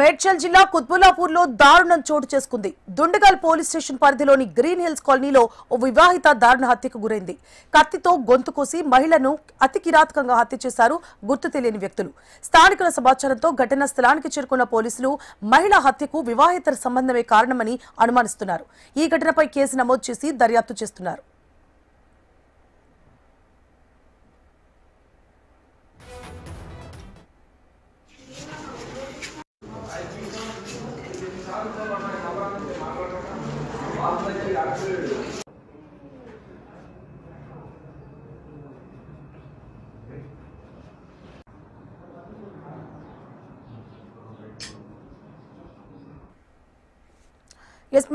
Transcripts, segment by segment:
మేడ్చల్ జిల్లా కుత్బుల్లాపూర్ లో దారుణం చోటు చేసుకుంది. దుండగల్ పోలీస్ స్టేషన్ పరిధిలోని గ్రీన్ హిల్స్ కాలనీలో ఓ వివాహిత దారుణ హత్యకు గురైంది. కత్తితో గొంతు కోసి మహిళను అతి కిరాతకంగా హత్య చేశారు గుర్తు తెలియని వ్యక్తులు. స్థానికుల సమాచారంతో ఘటనా స్థలానికి చేరుకున్న పోలీసులు మహిళా హత్యకు వివాహితర సంబంధమే కారణమని అనుమానిస్తున్నారు. ఈ ఘటనపై కేసు నమోదు చేసి దర్యాప్తు చేస్తున్నారు.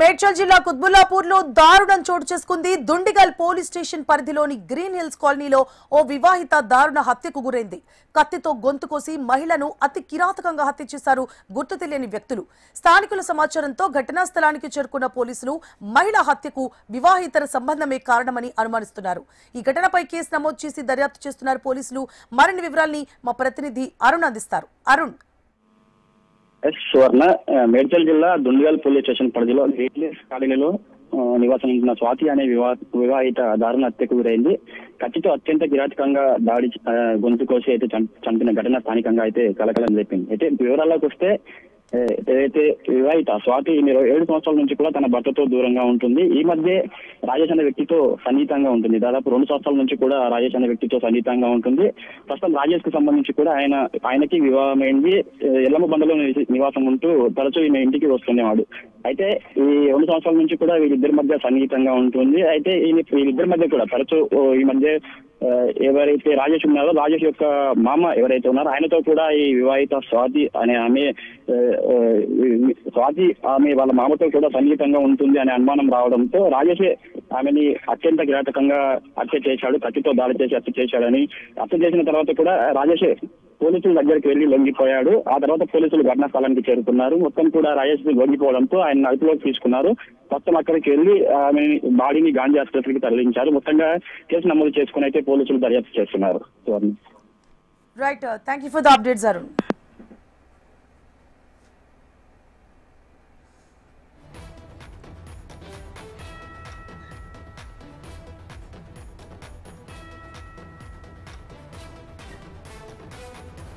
మేడ్చల్ జిల్లా కుత్బుల్లాపూర్ లో దారుణం చోటు చేసుకుంది. దుండిగల్ పోలీస్ స్టేషన్ పరిధిలోని గ్రీన్ హిల్స్ కాలనీలో ఓ వివాహిత దారుణ హత్యకు గురైంది. కత్తితో గొంతు కోసి మహిళను అతి కిరాతకంగా హత్య చేశారు గుర్తు తెలియని వ్యక్తులు. స్థానికుల సమాచారంతో ఘటనా స్థలానికి చేరుకున్న పోలీసులు మహిళా హత్యకు వివాహితర సంబంధమే కారణమని అనుమానిస్తున్నారు. ఈ ఘటనపై కేసు నమోదు చేసి దర్యాప్తు చేస్తున్నారు పోలీసులు. మరిన్ని వివరాల్ని మా ప్రతినిధి అరుణ్ అందిస్తారు. అరుణ్. సువర్ణ, మేడ్చల్ జిల్లా దుండిగల్ పోలీస్ స్టేషన్ పరిధిలో కాలనీలో నివాసం ఉంటున్న స్వాతి అనే వివాహిత దారుణ హత్యకు గురైంది. కత్తితో అత్యంత కిరాతకంగా దాడి గొంతు కోసి అయితే చంపిన ఘటన స్థానికంగా అయితే కలకలం లేపింది. అయితే వివరాల్లోకి వస్తే ఏదైతే వివాహిత స్వాతి 7 సంవత్సరాల నుంచి కూడా తన భర్తతో దూరంగా ఉంటుంది. ఈ మధ్య రాజేష్ అనే వ్యక్తితో సన్నిహితంగా ఉంటుంది. దాదాపు 2 సంవత్సరాల నుంచి కూడా రాజేష్ అనే వ్యక్తితో సన్నిహితంగా ఉంటుంది. ప్రస్తుతం రాజేష్ కు సంబంధించి కూడా ఆయనకి వివాహమైంది. ఎల్లమ్మ బందలో నివాసం ఉంటూ తరచూ ఈమె ఇంటికి వస్తుండేవాడు. అయితే ఈ 2 సంవత్సరాల నుంచి కూడా వీళ్ళిద్దరి మధ్య సన్నిహితంగా ఉంటుంది. అయితే వీళ్ళిద్దరి మధ్య కూడా తరచూ ఈ మధ్య ఎవరైతే రాజేష్ ఉన్నారో రాజేష్ యొక్క మామ ఎవరైతే ఉన్నారో ఆయనతో కూడా ఈ వివాహిత స్వాతి అనే ఆమె వాళ్ళ మామతో కూడా సన్నిహితంగా ఉంటుంది అనే అనుమానం రావడంతో రాజేష్ ఆమెని అత్యంత కిరాతకంగా హత్య చేశాడు. కత్తితో దాడి చేసి హత్య చేశాడని హత్య చేసిన తర్వాత కూడా రాజేష్ పోలీసుల దగ్గరికి వెళ్లి లొంగిపోయాడు. ఆ తర్వాత పోలీసులు ఘటనా స్థలానికి చేరుకున్నారు. మొత్తం కూడా రాజేష్ లొంగిపోవడంతో ఆయన అదుపులోకి తీసుకున్నారు. మొత్తం అక్కడికి వెళ్లి ఆమె బాడీని గాంధీ ఆసుపత్రికి తరలించారు. మొత్తంగా కేసు నమోదు చేసుకుని అయితే పోలీసులు దర్యాప్తు చేస్తున్నారు. Right, thank you for the updates Arun.